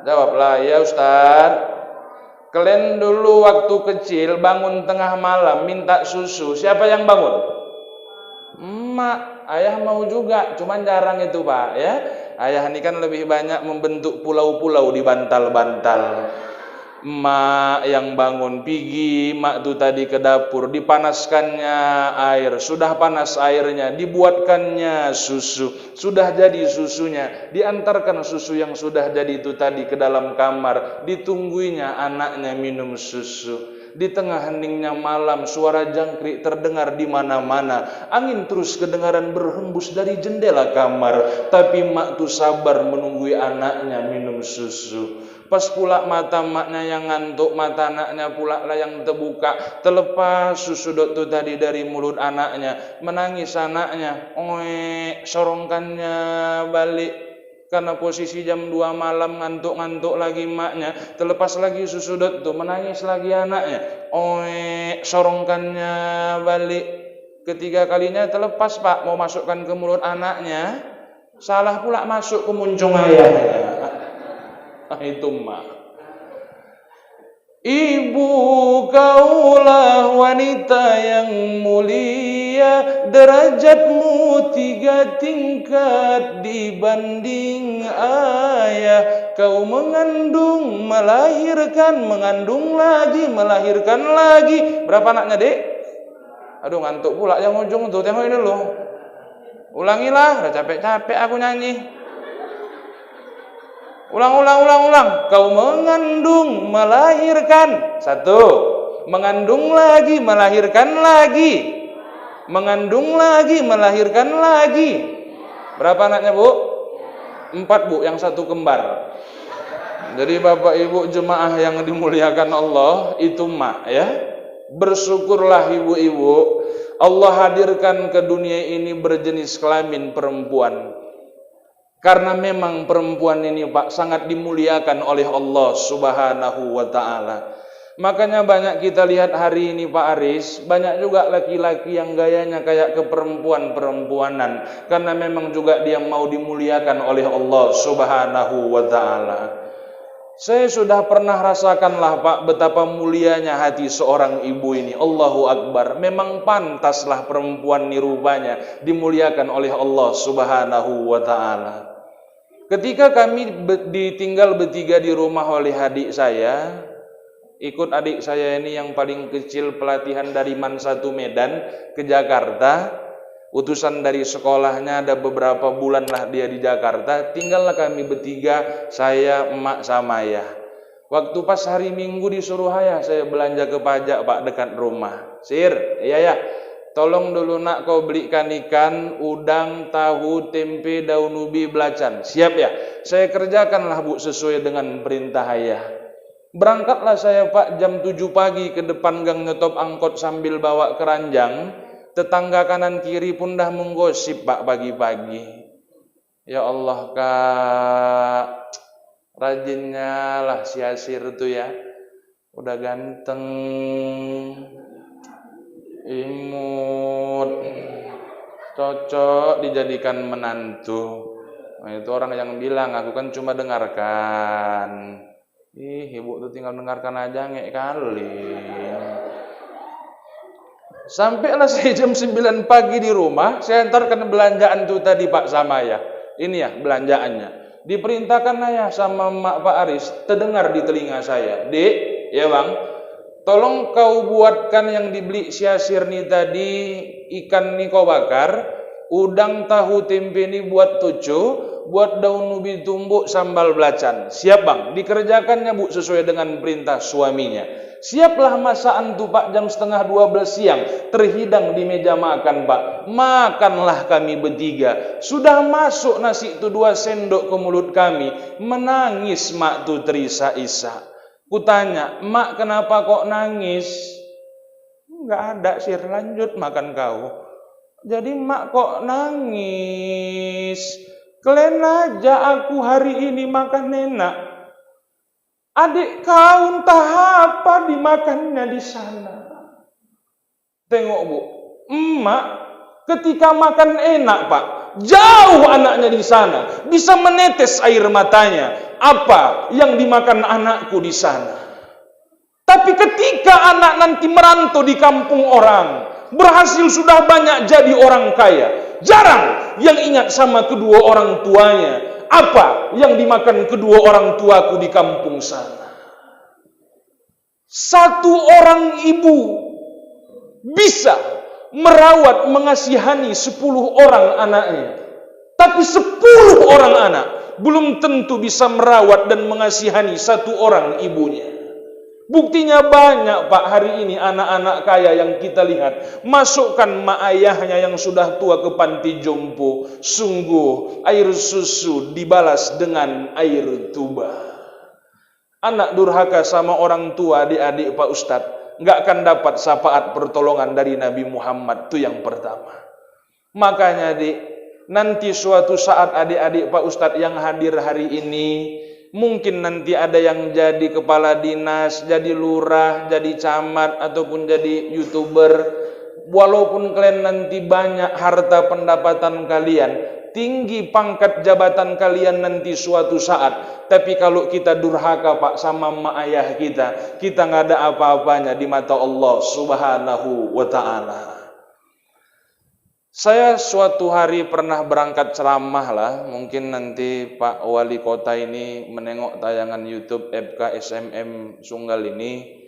Jawablah, ya Ustaz. Kalian dulu waktu kecil bangun tengah malam minta susu, siapa yang bangun? Emak. Ayah mau juga, cuman jarang itu Pak ya. Ayah ini kan lebih banyak membentuk pulau-pulau di bantal-bantal. Mak yang bangun pigi, mak tu tadi ke dapur, dipanaskannya air, sudah panas airnya, dibuatkannya susu, sudah jadi susunya, diantarkan susu yang sudah jadi itu tadi ke dalam kamar, ditungguinya anaknya minum susu. Di tengah heningnya malam, suara jangkrik terdengar di mana-mana, angin terus kedengaran berhembus dari jendela kamar, tapi mak tu sabar menunggui anaknya minum susu. Pas pula mata maknya yang ngantuk, mata anaknya pula lah yang terbuka. Terlepas susu dot tu tadi dari mulut anaknya, menangis anaknya. Sorongkannya balik. Karena posisi jam 2 malam ngantuk-ngantuk lagi maknya. Terlepas lagi susu dot tu, menangis lagi anaknya. Sorongkannya balik. Ketiga kalinya terlepas pak, mau masukkan ke mulut anaknya. Salah pula masuk ke muncung ayahnya. Itu mak. Ibu kaulah wanita yang mulia, derajatmu 3 tingkat dibanding ayah. Kau mengandung, melahirkan, mengandung lagi, melahirkan lagi. Berapa anaknya dek? Aduh ngantuk pula yang ujung tuh, tengok ini loh. Ulangilah, udah capek-capek aku nyanyi. Ulang. Kau mengandung, melahirkan. 1. Mengandung lagi, melahirkan lagi. Mengandung lagi, melahirkan lagi. Berapa anaknya bu? 4 bu, yang 1 kembar. Jadi bapak ibu jemaah yang dimuliakan Allah, itu mak ya. Bersyukurlah ibu-ibu, Allah hadirkan ke dunia ini berjenis kelamin perempuan. Karena memang perempuan ini Pak sangat dimuliakan oleh Allah Subhanahu wa taala. Makanya banyak kita lihat hari ini Pak Aris, banyak juga laki-laki yang gayanya kayak keperempuan-perempuanan, karena memang juga dia mau dimuliakan oleh Allah Subhanahu wa taala. Saya sudah pernah rasakanlah Pak betapa mulianya hati seorang ibu ini. Allahu Akbar. Memang pantaslah perempuan ni rupanya dimuliakan oleh Allah Subhanahu wa taala. Ketika kami ditinggal bertiga di rumah oleh adik saya, ikut adik saya ini yang paling kecil pelatihan dari MAN 1 Medan ke Jakarta. Utusan dari sekolahnya ada beberapa bulan lah dia di Jakarta. Tinggallah kami bertiga, saya, emak sama ayah. Waktu pas hari Minggu disuruh ayah saya belanja ke pajak Pak dekat rumah. Sir, iya ya, tolong dulu nak kau belikan ikan, udang, tahu, tempe, daun ubi, belacan. Siap ya? Saya kerjakanlah bu sesuai dengan perintah ayah. Berangkatlah saya Pak jam 7 pagi ke depan gang nyetop angkot sambil bawa keranjang. Tetangga kanan kiri pun dah menggosip Pak pagi-pagi. Ya Allah kak, rajinnya lah si Asir itu ya. Udah ganteng, imut, cocok dijadikan menantu. Nah, itu orang yang bilang, aku kan cuma dengarkan. Ibu tuh tinggal dengarkan aja ngek kali. Sampailah saya jam 9 pagi di rumah, saya antarkan belanjaan itu tadi Pak sama ya. Ini ya belanjaannya. Diperintahkan ayah sama mak Pak Aris, terdengar di telinga saya. Dek, ya bang, tolong kau buatkan yang dibeli si Asir nih tadi, ikan nih kau bakar, udang, tahu, tempe nih buat tucu, buat daun ubi tumbuk, sambal belacan. Siap bang, dikerjakannya bu sesuai dengan perintah suaminya. Siaplah masakan tuh Pak jam setengah 12 siang, terhidang di meja makan Pak. Makanlah kami bertiga. Sudah masuk nasi itu 2 sendok ke mulut kami. Menangis mak tuh terisak-isak. Kutanya, mak kenapa kok nangis? Enggak ada Sir, lanjut makan kau. Jadi mak kok nangis? Kalian aja aku hari ini makan enak. Adik kau entah apa dimakannya di sana. Tengok bu, emak ketika makan enak Pak, jauh anaknya di sana, bisa menetes air matanya. Apa yang dimakan anakku di sana? Tapi ketika anak nanti merantau di kampung orang, berhasil sudah banyak jadi orang kaya, jarang yang ingat sama kedua orang tuanya. apa yang dimakan kedua orang tuaku di kampung sana. Satu orang ibu bisa merawat, mengasihani 10 orang anaknya. Tapi 10 orang anak belum tentu bisa merawat dan mengasihani satu orang ibunya. Buktinya banyak Pak hari ini anak-anak kaya yang kita lihat masukkan mak ayahnya yang sudah tua ke panti jompo. Sungguh air susu dibalas dengan air tuba. Anak durhaka sama orang tua, adik-adik Pak Ustadz, nggak akan dapat syafaat pertolongan dari Nabi Muhammad. Itu yang pertama. Makanya nanti suatu saat adik-adik Pak Ustadz yang hadir hari ini, mungkin nanti ada yang jadi kepala dinas, jadi lurah, jadi camat, ataupun jadi YouTuber. Walaupun kalian nanti banyak harta pendapatan kalian, tinggi pangkat jabatan kalian nanti suatu saat, tapi kalau kita durhaka Pak sama emak ayah kita nggak ada apa-apanya di mata Allah Subhanahu wa ta'ala. Saya suatu hari pernah berangkat ceramah lah, mungkin nanti Pak Wali Kota ini menengok tayangan YouTube FK SMM Sunggal ini.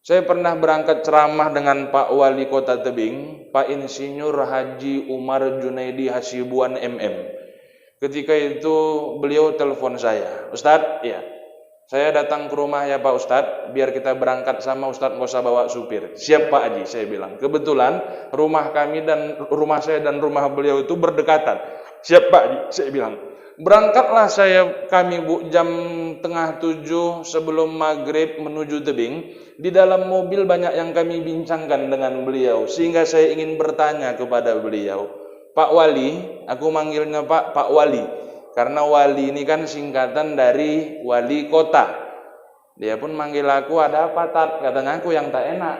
Saya pernah berangkat ceramah dengan Pak Wali Kota Tebing, Pak Insinyur Haji Umar Junaidi Hasibuan MM. Ketika itu beliau telepon saya, Ustadz, ya, saya datang ke rumah ya Pak Ustadz, biar kita berangkat sama Ustadz, nggak usah bawa supir. Siap Pak Haji, saya bilang. Kebetulan rumah saya dan rumah beliau itu berdekatan. Siap Pak Haji, saya bilang. Berangkatlah kami jam 6:30 sebelum maghrib menuju Tebing. Di dalam mobil banyak yang kami bincangkan dengan beliau, sehingga saya ingin bertanya kepada beliau, Pak Wali, aku manggilnya Pak Wali, karena Wali ini kan singkatan dari Wali Kota. Dia pun manggil aku, ada apa Tat? Katanya aku yang tak enak.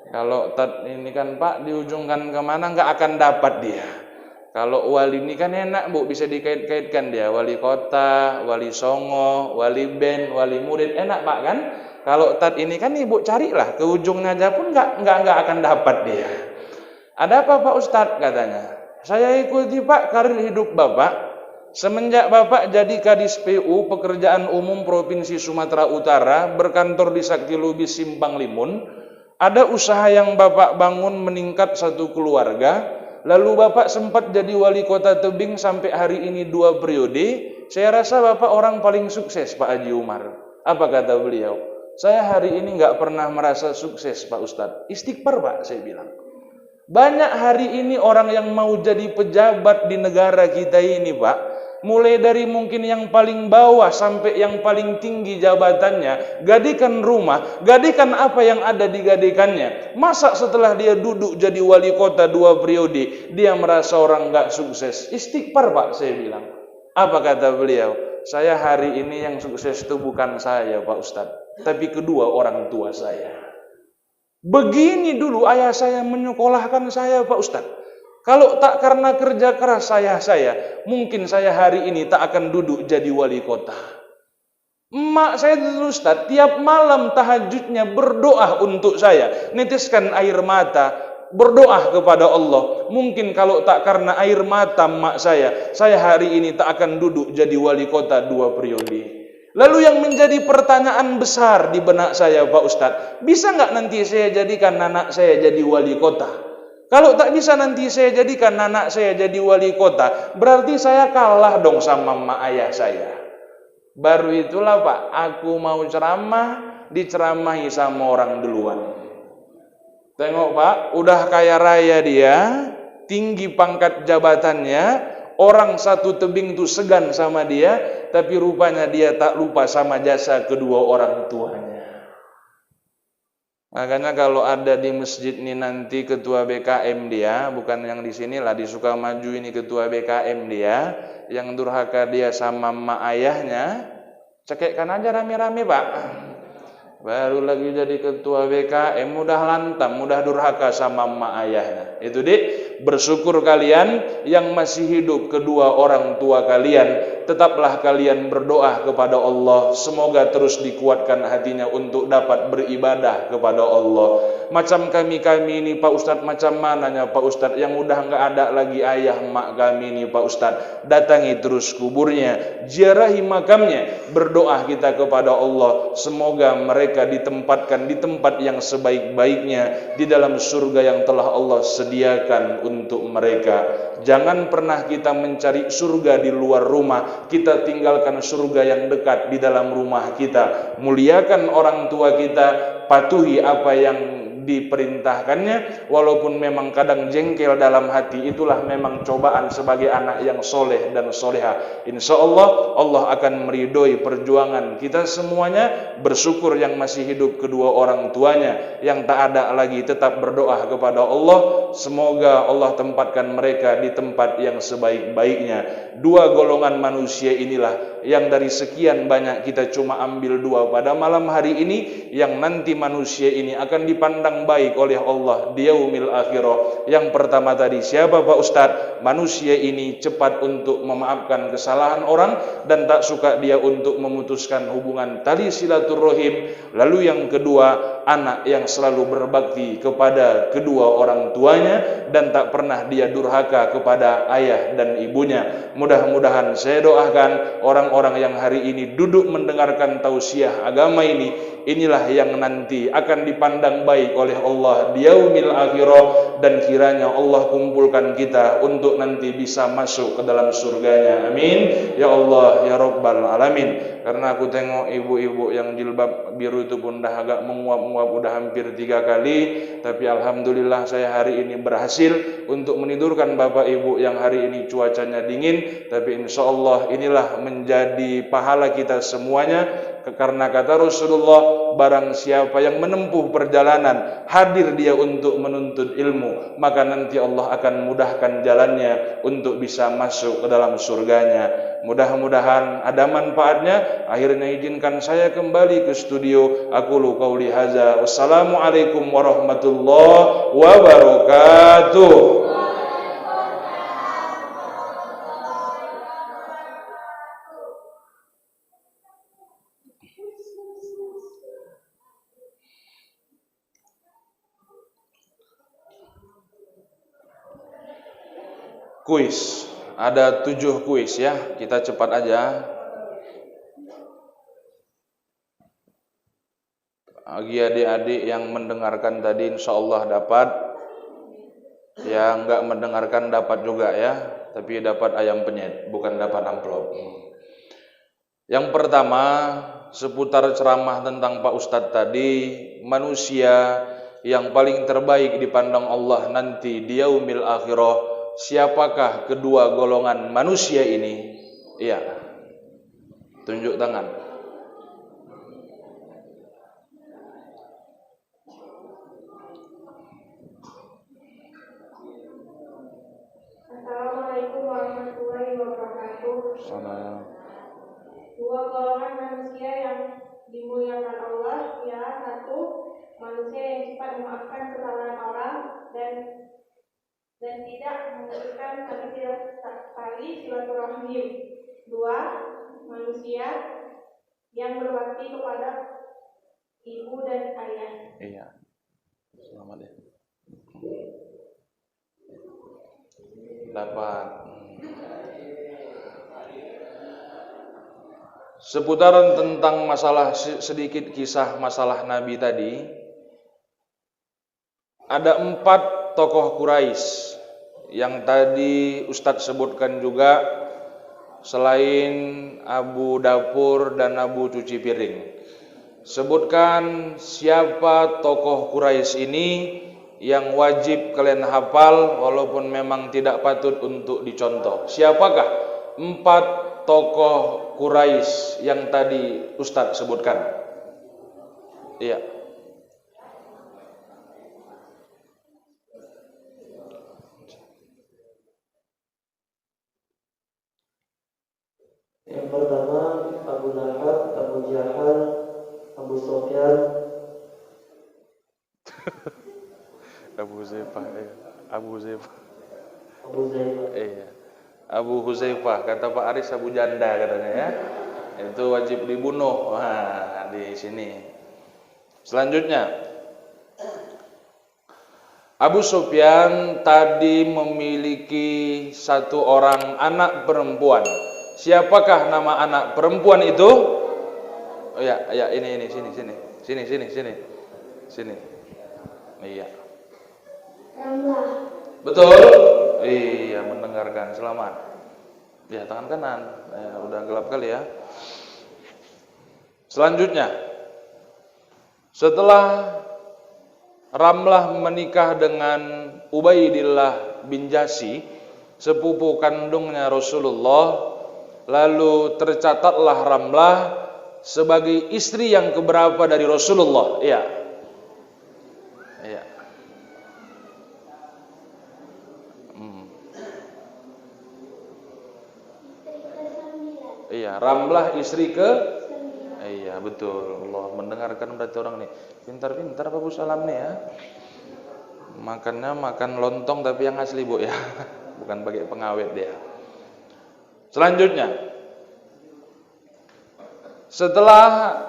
Kalau Tat ini kan Pak diujungkan kemana nggak akan dapat dia. Kalau Wali ini kan enak Bu, bisa dikait-kaitkan dia. Wali Kota, Wali Songo, Wali Band, Wali Murid, enak Pak kan? Kalau Tat ini kan Ibu carilah ke ujungnya aja pun nggak akan dapat dia. Ada apa Pak Ustadz? Katanya. Saya ikuti Pak karir hidup Bapak. Semenjak Bapak jadi Kadis PU Pekerjaan Umum Provinsi Sumatera Utara, berkantor di Sakti Lubis Simpang Limun, ada usaha yang Bapak bangun meningkat satu keluarga. Lalu Bapak sempat jadi Wali Kota Tebing sampai hari ini 2 periode. Saya rasa Bapak orang paling sukses Pak Haji Umar. Apa kata beliau? Saya hari ini nggak pernah merasa sukses Pak Ustadz. Istighfar Pak, saya bilang. Banyak hari ini orang yang mau jadi pejabat di negara kita ini Pak, mulai dari mungkin yang paling bawah sampai yang paling tinggi jabatannya, gadikan rumah, gadikan apa yang ada di gadikannya. Masa setelah dia duduk jadi wali kota 2 periode, dia merasa orang nggak sukses? Istighfar Pak, saya bilang. Apa kata beliau? Saya hari ini yang sukses itu bukan saya Pak Ustadz, tapi kedua orang tua saya. Begini dulu ayah saya menyekolahkan saya Pak Ustadz. Kalau tak karena kerja keras saya, mungkin saya hari ini tak akan duduk jadi wali kota. Emak saya dulu Ustadz, tiap malam tahajudnya berdoa untuk saya, nitiskan air mata, berdoa kepada Allah. Mungkin kalau tak karena air mata emak saya hari ini tak akan duduk jadi wali kota 2 periode. Lalu yang menjadi pertanyaan besar di benak saya Pak Ustadz, bisa nggak nanti saya jadikan anak saya jadi wali kota? Kalau tak bisa nanti saya jadikan anak saya jadi wali kota, berarti saya kalah dong sama emak ayah saya. Baru itulah Pak, aku mau ceramah, diceramahi sama orang duluan. Tengok Pak, udah kaya raya dia, tinggi pangkat jabatannya, orang satu Tebing itu segan sama dia, tapi rupanya dia tak lupa sama jasa kedua orang tuanya. Makanya kalau ada di masjid ini nanti ketua BKM dia, bukan yang di sini lah, di Sukamaju ini ketua BKM dia, yang durhaka dia sama emak ayahnya, cekekkan aja rame-rame Pak. Baru lagi jadi ketua BKM, mudah lantam, mudah durhaka sama emak ayahnya. Itu bersyukur kalian yang masih hidup kedua orang tua kalian. Tetaplah kalian berdoa kepada Allah. Semoga terus dikuatkan hatinya untuk dapat beribadah kepada Allah. Macam kami ini Pak Ustadz, macam mananya Pak Ustadz yang udah nggak ada lagi ayah mak kami ini Pak Ustadz. Datangi terus kuburnya, ziarahi makamnya, berdoa kita kepada Allah, semoga mereka ditempatkan di tempat yang sebaik-baiknya di dalam surga yang telah Allah sediakan untuk mereka. Jangan pernah kita mencari surga di luar rumah, kita tinggalkan surga yang dekat di dalam rumah kita. Muliakan orang tua kita, patuhi apa yang diperintahkannya, walaupun memang kadang jengkel dalam hati. Itulah memang cobaan sebagai anak yang soleh dan soleha. Insya Allah, Allah akan meridhoi perjuangan kita semuanya. Bersyukur yang masih hidup kedua orang tuanya, yang tak ada lagi tetap berdoa kepada Allah, semoga Allah tempatkan mereka di tempat yang sebaik-baiknya. Dua golongan manusia inilah yang dari sekian banyak kita cuma ambil dua pada malam hari ini, yang nanti manusia ini akan dipandang baik oleh Allah di yaumil akhirah. Yang pertama tadi siapa Pak Ustadz? Manusia ini cepat untuk memaafkan kesalahan orang dan tak suka dia untuk memutuskan hubungan tali silaturahim. Lalu yang kedua, anak yang selalu berbakti kepada kedua orang tuanya dan tak pernah dia durhaka kepada ayah dan ibunya. Mudah-mudahan saya doakan orang-orang yang hari ini duduk mendengarkan tausiah agama ini, inilah yang nanti akan dipandang baik oleh Allah di yaumil akhirah, dan kiranya Allah kumpulkan kita untuk nanti bisa masuk ke dalam surganya. Amin ya Allah ya Rabbal alamin. Karena aku tengok ibu-ibu yang jilbab biru itu pun dah agak menguap-nguap, udah hampir 3 kali. Tapi alhamdulillah saya hari ini berhasil untuk menidurkan bapak ibu yang hari ini cuacanya dingin. Tapi insya Allah inilah menjadi pahala kita semuanya. Karena kata Rasulullah, barang siapa yang menempuh perjalanan, hadir dia untuk menuntut ilmu, maka nanti Allah akan mudahkan jalannya untuk bisa masuk ke dalam surganya. Mudah-mudahan ada manfaatnya. Akhirnya izinkan saya kembali ke studio. Aqulu qauli hadza. Wassalamualaikum warahmatullahi wabarakatuh. Kuis, ada 7 kuis ya, kita cepat aja. Bagi adik-adik yang mendengarkan tadi insya Allah dapat, yang enggak mendengarkan dapat juga ya, tapi dapat ayam penyet, bukan dapat amplop. Yang pertama, seputar ceramah tentang Pak Ustadz tadi, manusia yang paling terbaik dipandang Allah nanti di yaumil akhirah. Siapakah kedua golongan manusia ini? Iya. Tunjuk tangan. Assalamualaikum warahmatullahi wabarakatuh. Salam. Dua golongan manusia yang dimuliakan Allah, ya. Satu, manusia yang cepat memaafkan kesalahan orang dan tidak memutuskan tali silaturahim. Dua, manusia yang berbakti kepada ibu dan ayah. Iya. Selamat ya. Dapat. Seputaran tentang masalah, sedikit kisah masalah Nabi tadi. Ada 4 tokoh Quraisy yang tadi Ustadz sebutkan juga, selain Abu Dapur dan Abu Cuci Piring. Sebutkan siapa tokoh Quraisy ini yang wajib kalian hafal walaupun memang tidak patut untuk dicontoh. Siapakah 4 tokoh Quraisy yang tadi Ustadz sebutkan? Iya. Yang pertama Abu Lahab, Abu Jahal, Abu Sufyan, Abu Huzaifah, Abu Huzaifah. Abu Zaid. Iya. Abu Huzaifah, kata Pak Aris Abu Janda katanya ya. Itu wajib dibunuh. Wah, di sini. Selanjutnya Abu Sufyan tadi memiliki satu orang anak perempuan. Siapakah nama anak perempuan itu? Oh ya, ini sini. Iya. Ramlah. Betul? Iya, mendengarkan. Selamat. Ya, tangan kanan. Udah gelap kali ya. Selanjutnya, setelah Ramlah menikah dengan Ubaidillah bin Jasi, sepupu kandungnya Rasulullah, lalu tercatatlah Ramlah sebagai istri yang keberapa dari Rasulullah. Iya. Iya, Ramlah istri ke. Iya, betul. Allah mendengarkan berarti orang nih. Pintar-pintar Pak Bu Salam nih ya. Makannya makan lontong tapi yang asli Bu ya. Bukan pakai pengawet dia. Selanjutnya, setelah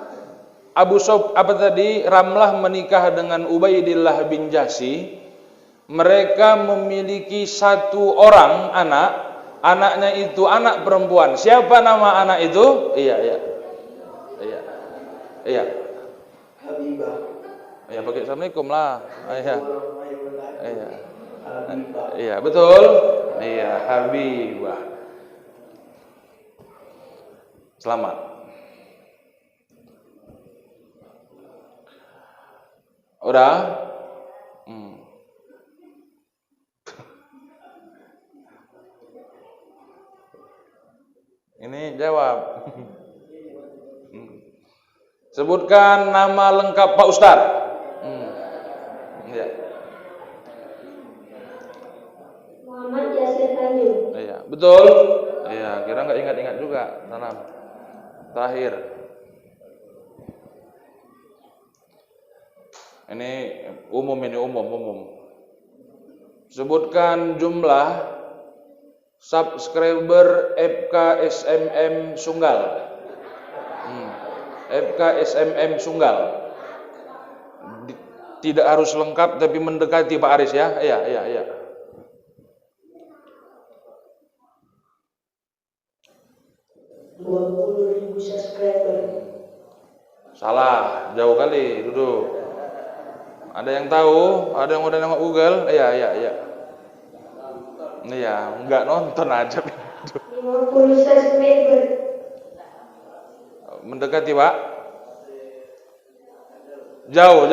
Ramlah menikah dengan Ubaidillah bin Jasi, mereka memiliki satu orang anak. Anaknya itu anak perempuan. Siapa nama anak itu? Iya. Habibah. Ya pakai assalamualaikum lah. Iya. Habibah. Iya, betul. Iya, Habibah. Selamat. Udah? Ini jawab. Sebutkan nama lengkap Pak Ustadz. Ya. Muhammad Yasir Tanjung. Iya, betul. Iya, kira nggak ingat-ingat juga. Salam. Terakhir. Ini umum. Sebutkan jumlah subscriber FKSMM Sunggal. FKSMM Sunggal. Tidak harus lengkap tapi mendekati Pak Aris ya. Iya. 20.000 subscriber. Salah, jauh kali, duduk. Ada yang tahu? Ada yang udah nengok Google? Iya. Iya, enggak nonton aja. 50 subscriber. Mendekati, Pak. Jauh.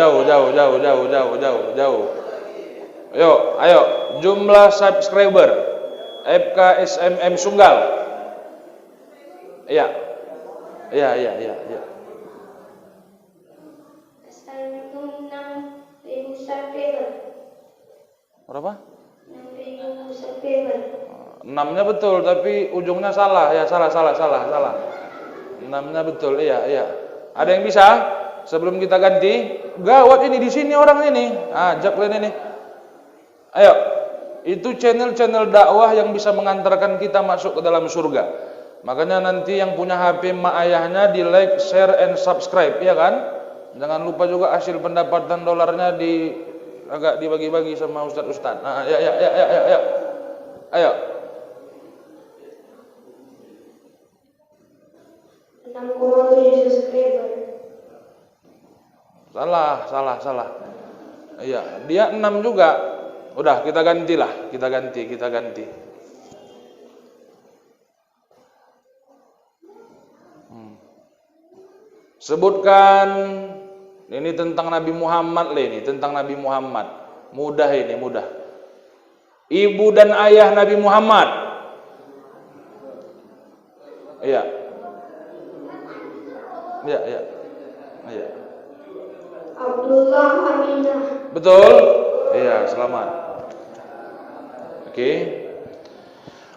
Ayo, jumlah subscriber FKSMM Sunggal. Iya. Assalamualaikum 6.000 subscriber. Berapa? 6.000 subscriber. 6-nya betul, tapi ujungnya salah. Ya, salah. 6-nya betul, iya. Ada yang bisa? Sebelum kita ganti, gawat ini di sini orang ini. Ajak kalian ini. Ayo. Itu channel-channel dakwah yang bisa mengantarkan kita masuk ke dalam surga. Makanya nanti yang punya HP mak ayahnya di like, share, and subscribe, ya kan? Jangan lupa juga hasil pendapatan dolarnya agak dibagi-bagi sama ustaz-ustaz. Ayo. 6,7 subscriber. Salah. Iya, dia 6 juga. Udah, kita ganti. Sebutkan ini tentang Nabi Muhammad Mudah. Ibu dan ayah Nabi Muhammad. Iya. Abdullah Aminah. Betul? Iya, selamat. Oke.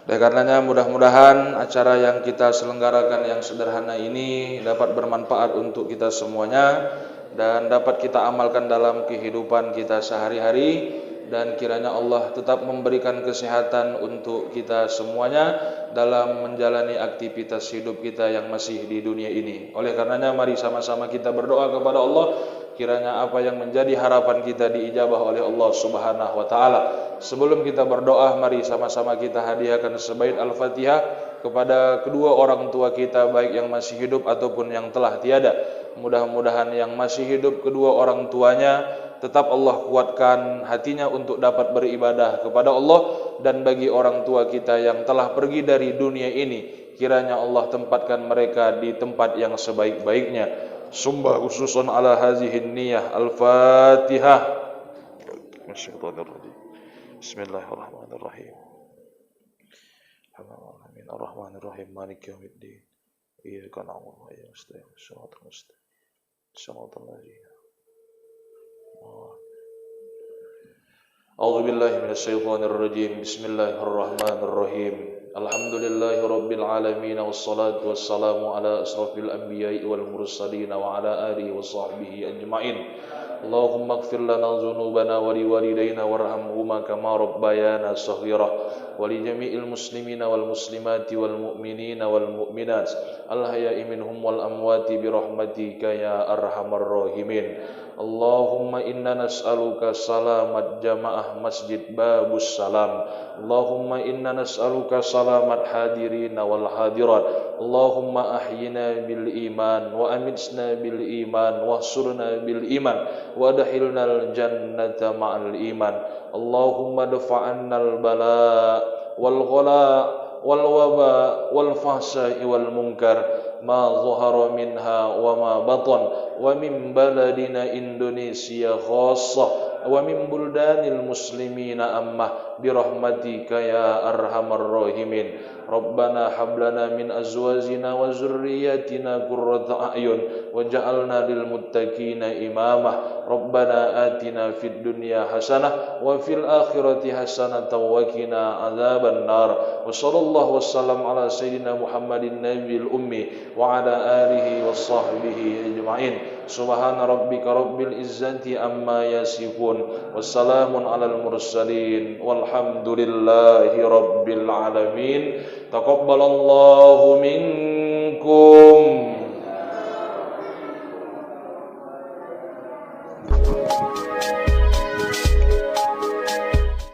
Oleh karenanya mudah-mudahan acara yang kita selenggarakan yang sederhana ini dapat bermanfaat untuk kita semuanya dan dapat kita amalkan dalam kehidupan kita sehari-hari, dan kiranya Allah tetap memberikan kesehatan untuk kita semuanya dalam menjalani aktivitas hidup kita yang masih di dunia ini. Oleh karenanya mari sama-sama kita berdoa kepada Allah, Kiranya apa yang menjadi harapan kita diijabah oleh Allah Subhanahu wa taala. Sebelum kita berdoa, mari sama-sama kita hadiahkan sebaik Al-Fatihah kepada kedua orang tua kita, baik yang masih hidup ataupun yang telah tiada. Mudah-mudahan yang masih hidup kedua orang tuanya tetap Allah kuatkan hatinya untuk dapat beribadah kepada Allah, dan bagi orang tua kita yang telah pergi dari dunia ini, kiranya Allah tempatkan mereka di tempat yang sebaik-baiknya. Sumbah khususun ala hazihin niyah. Al-Fatihah. Bismillahirrahmanirrahim. Ar-Rahmanir-Rahim. Maliki yaumiddin. Iyyaka na'budu wa iyyaka nasta'in. Shiratal mustaqim. Shiratal ladzina A'udzu billahi minasyaitonir rajim. Bismillahirrahmanirrahim. Alhamdulillahi rabbil alamin, wassalatu wassalamu ala asrafil anbiya'i wal mursalin wa ala alihi wa sahbihi ajma'in. Allahumma ighfir lana dhunubana wa liwalidayna warhamhuma kama rabbayana shaghira wa li jami'il muslimina wal muslimati wal mu'minina wal mu'minat al hayya'i minhum wal amwati bi rahmatika ya arhamar rahimin. Allahumma inna nas'aluka salamat jamaah masjid babus salam. Allahumma inna nas'aluka salamat hadirin wal hadirat. Allahumma ahyina bil iman wa amitsna bil iman wahsurna bil iman wa adkhilna al jannata ma'al iman. Allahumma dafa'anna al bala wal ghala wal waba wal fahsya'i wal munkar ma zahara minha wa ma batan wa min baladina Indonesia khassah wa min buldanil muslimina ammah birahmatika ya arhamar rahimin. Rabbana hablana min azwajina wa zurriyyatina qurrata a'yun waj'alna lil muttaqina imamah. Rabbana atina fid dunya hasanah wa fil akhirati hasanah wa qina adzaban nar. Wa sallallahu wasallam ala sayyidina Muhammadin nabiyil ummi wa ala alihi washabbihi ajma'in. Subhana rabbika rabbil izzati amma yasifun. Wassalamun alal mursalin walhamdulillahi rabbil alamin. Taqabbalallahu minkum.